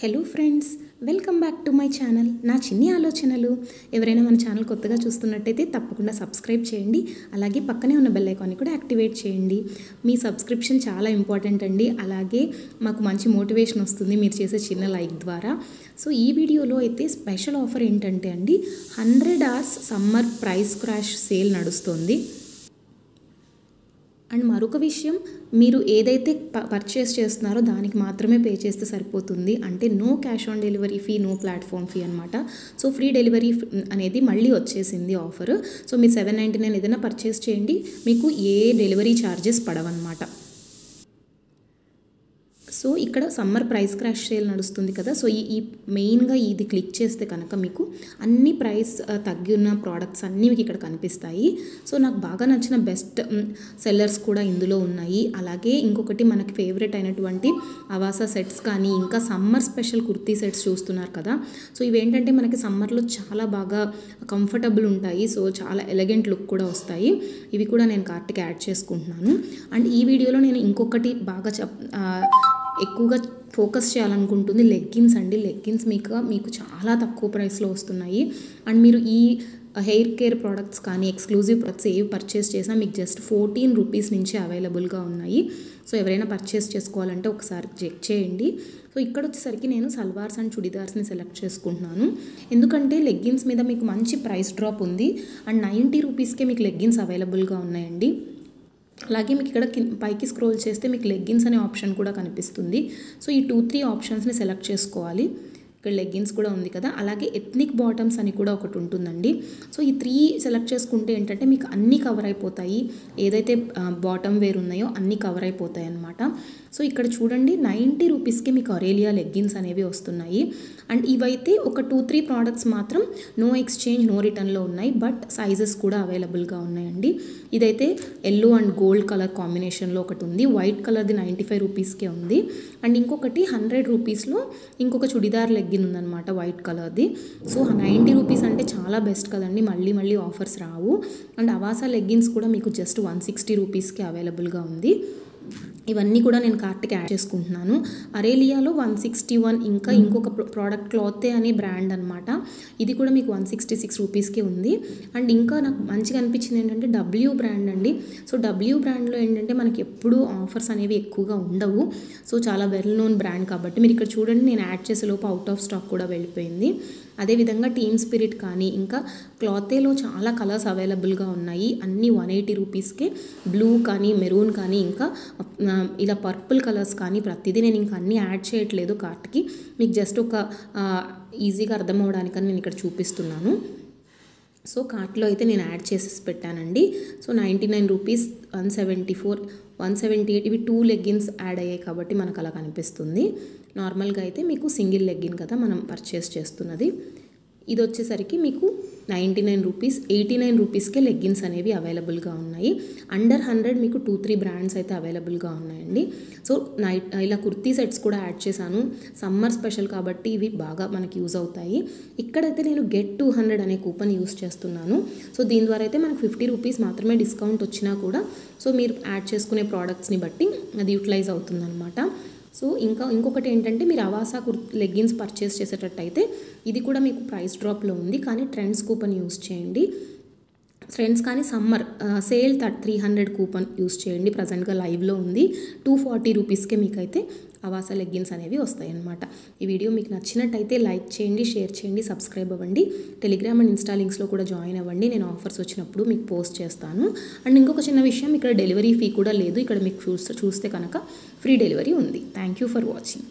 Hello friends, welcome back to my channel. నా చిన్ని ఆలోచనలు. ఎవరైనా మన ఛానల్ కొత్తగా చూస్తున్నట్టయితే తప్పకుండా సబ్స్క్రైబ్ చేయండి. అలాగే పక్కనే ఉన్న బెల్ ఐకాన్ని కూడా యాక్టివేట్ చేయండి. మీ సబ్స్క్రిప్షన్ చాలా ఇంపార్టెంట్ అండి. అలాగే మాకు మంచి మోటివేషన్ వస్తుంది మీరు చేసే చిన్న లైక్ ద్వారా. సో ఈ వీడియోలో అయితే స్పెషల్ ఆఫర్ ఏంటంటే అండి, 100 hours summer price crash sale నడుస్తుంది. అండ్ మరొక విషయం, మీరు ఏదైతే పర్చేస్ చేస్తున్నారో దానికి మాత్రమే పే చేస్తే సరిపోతుంది. అంటే no cash on delivery fee, no platform fee అనమాట. సో ఫ్రీ డెలివరీ అనేది మళ్ళీ వచ్చేసింది ఆఫర్. సో మీరు 799 ఏదైనా పర్చేస్ చేయండి, మీకు ఏ డెలివరీ ఛార్జెస్ పడవన్నమాట. సో ఇక్కడ సమ్మర్ ప్రైస్ క్రాష్ సేల్ నడుస్తుంది కదా. సో ఈ మెయిన్గా ఇది క్లిక్ చేస్తే కనుక మీకు అన్ని ప్రైస్ తగ్గి ఉన్న ప్రోడక్ట్స్ అన్నీ మీకు ఇక్కడ కనిపిస్తాయి. సో నాకు బాగా నచ్చిన బెస్ట్ సెల్లర్స్ కూడా ఇందులో ఉన్నాయి. అలాగే ఇంకొకటి మనకి ఫేవరెట్ అయినటువంటి అవాసా సెట్స్ కానీ, ఇంకా సమ్మర్ స్పెషల్ కుర్తీ సెట్స్ చూస్తున్నారు కదా. సో ఇవేంటంటే మనకి సమ్మర్లో చాలా బాగా కంఫర్టబుల్ ఉంటాయి. సో చాలా ఎలిగెంట్ లుక్ కూడా వస్తాయి. ఇవి కూడా నేను కార్ట్కి యాడ్ చేసుకుంటున్నాను. అండ్ ఈ వీడియోలో నేను ఇంకొకటి బాగా ఎక్కువగా ఫోకస్ చేయాలనుకుంటుంది లెగ్గిన్స్ అండి. లెగ్గిన్స్ మీకు చాలా తక్కువ ప్రైస్లో వస్తున్నాయి. అండ్ మీరు ఈ హెయిర్ కేర్ ప్రోడక్ట్స్ కానీ, ఎక్స్క్లూజివ్ ప్రొడక్ట్స్ ఏవి పర్చేస్ చేసినా మీకు జస్ట్ 14 రూపీస్ నుంచి అవైలబుల్గా ఉన్నాయి. సో ఎవరైనా పర్చేస్ చేసుకోవాలంటే ఒకసారి చెక్ చేయండి. సో ఇక్కడ వచ్చేసరికి నేను సల్వార్స్ అండ్ చుడిదార్స్ని సెలెక్ట్ చేసుకుంటున్నాను. ఎందుకంటే లెగ్గిన్స్ మీద మీకు మంచి ప్రైస్ డ్రాప్ ఉంది. అండ్ 90 రూపీస్కే మీకు లెగ్గిన్స్ అవైలబుల్గా ఉన్నాయండి. అలాగే మీకు ఇక్కడ పైకి స్క్రోల్ చేస్తే మీకు లెగ్గిన్స్ అనే ఆప్షన్ కూడా కనిపిస్తుంది. సో ఈ 2-3 ఆప్షన్స్ని సెలెక్ట్ చేసుకోవాలి. ఇక్కడ లెగ్గిన్స్ కూడా ఉంది కదా. అలాగే ఎథ్నిక్ బాటమ్స్ అని కూడా ఒకటి ఉంటుందండి. సో ఈ 3 సెలెక్ట్ చేసుకుంటే ఏంటంటే మీకు అన్నీ కవర్ అయిపోతాయి. ఏదైతే బాటమ్ వేర్ ఉన్నాయో అన్నీ కవర్ అయిపోతాయి అన్నమాట. సో ఇక్కడ చూడండి, 90 రూపీస్కి మీకు అరేలియా లెగ్గిన్స్ అనేవి వస్తున్నాయి. అండ్ ఇవైతే ఒక 2-3 ప్రోడక్ట్స్ మాత్రం నో ఎక్స్చేంజ్, నో రిటర్న్లో ఉన్నాయి. బట్ సైజెస్ కూడా అవైలబుల్గా ఉన్నాయండి. ఇదైతే ఎల్లో అండ్ గోల్డ్ కలర్ కాంబినేషన్లో ఒకటి ఉంది. వైట్ కలర్ది 95 రూపీస్కే ఉంది. అండ్ ఇంకొకటి 100 రూపీస్లో ఇంకొక చుడిదార్ లెగ్గిన్ ఉందన్నమాట, వైట్ కలర్ది. సో 90 రూపీస్ అంటే చాలా బెస్ట్ కదండి, మళ్ళీ offers Rao. And Avasa leggings కూడా మీకు జస్ట్ 160 రూపీస్కి అవైలబుల్గా ఉంది. ఇవన్నీ కూడా నేను కార్ట్కి యాడ్ చేసుకుంటున్నాను. అరేలియాలో 161, ఇంకా ఇంకొక ప్రోడక్ట్ క్లాతే అనే బ్రాండ్ అనమాట. ఇది కూడా మీకు 166 రూపీస్కే ఉంది. అండ్ ఇంకా నాకు మంచిగా అనిపించింది ఏంటంటే డబ్ల్యూ బ్రాండ్ అండి. సో డబ్ల్యూ బ్రాండ్లో ఏంటంటే మనకి ఎప్పుడూ ఆఫర్స్ అనేవి ఎక్కువగా ఉండవు. సో చాలా వెల్ నోన్ బ్రాండ్ కాబట్టి మీరు ఇక్కడ చూడండి, నేను యాడ్ చేసే లోపు అవుట్ ఆఫ్ స్టాక్ కూడా వెళ్ళిపోయింది. అదేవిధంగా టీమ్ స్పిరిట్ కానీ, ఇంకా క్లాతేలో చాలా కలర్స్ అవైలబుల్గా ఉన్నాయి. అన్నీ 180 రూపీస్కే. బ్లూ కానీ, మెరూన్ కానీ, ఇంకా ఇలా పర్పుల్ కలర్స్ కానీ, ప్రతిదీ నేను ఇంకా అన్నీ యాడ్ చేయట్లేదు కార్ట్కి. మీకు జస్ట్ ఒక ఈజీగా అర్థం అవ్వడానికని నేను ఇక్కడ చూపిస్తున్నాను. సో కార్ట్లో అయితే నేను యాడ్ చేసేసి పెట్టానండి. సో 99 రూపీస్, 174, 178 ఇవి 2 లెగ్గిన్స్ యాడ్ అయ్యాయి కాబట్టి మనకు అలా కనిపిస్తుంది. నార్మల్గా అయితే మీకు సింగిల్ లెగ్గిన్ కదా మనం పర్చేస్ చేస్తున్నది. ఇది వచ్చేసరికి మీకు 99 రూపీస్, 89 రూపీస్కే లెగ్గిన్స్ అనేవి అవైలబుల్గా ఉన్నాయి. అండర్ 100 మీకు 2-3 బ్రాండ్స్ అయితే అవైలబుల్గా ఉన్నాయండి. సో ఇలా కుర్తీ సెట్స్ కూడా యాడ్ చేశాను. సమ్మర్ స్పెషల్ కాబట్టి ఇవి బాగా మనకి యూజ్ అవుతాయి. ఇక్కడైతే నేను గెట్ 200 అనే కూపన్ యూజ్ చేస్తున్నాను. సో దీని ద్వారా అయితే మనకు 50 రూపీస్ మాత్రమే డిస్కౌంట్ వచ్చినా కూడా సో మీరు యాడ్ చేసుకునే ప్రోడక్ట్స్ని బట్టి అది యూటిలైజ్ అవుతుందన్నమాట. సో ఇంకొకటి ఏంటంటే, మీరు అవాసా లెగ్గిన్స్ పర్చేస్ చేసేటట్టయితే ఇది కూడా మీకు ప్రైస్ డ్రాప్లో ఉంది, కానీ ట్రెండ్స్ కూపన్ యూస్ చేయండి. ట్రెండ్స్ కానీ సమ్మర్ సేల్ 300 కూపన్ యూస్ చేయండి. ప్రజెంట్గా లైవ్లో ఉంది. 240 రూపీస్కే మీకైతే అవాసా లెగ్గిన్స్ అనేవి వస్తాయి అన్నమాట. ఈ వీడియో మీకు నచ్చినట్టయితే లైక్ చేయండి, షేర్ చేయండి, సబ్స్క్రైబ్ అవ్వండి. టెలిగ్రామ్ అండ్ ఇన్స్టా లింక్స్లో కూడా జాయిన్ అవ్వండి. నేను ఆఫర్స్ వచ్చినప్పుడు మీకు పోస్ట్ చేస్తాను. అండ్ ఇంకొక చిన్న విషయం, ఇక్కడ డెలివరీ ఫీ కూడా లేదు. ఇక్కడ మీకు చూస్తే కనుక ఫ్రీ డెలివరీ ఉంది. Thank you for watching.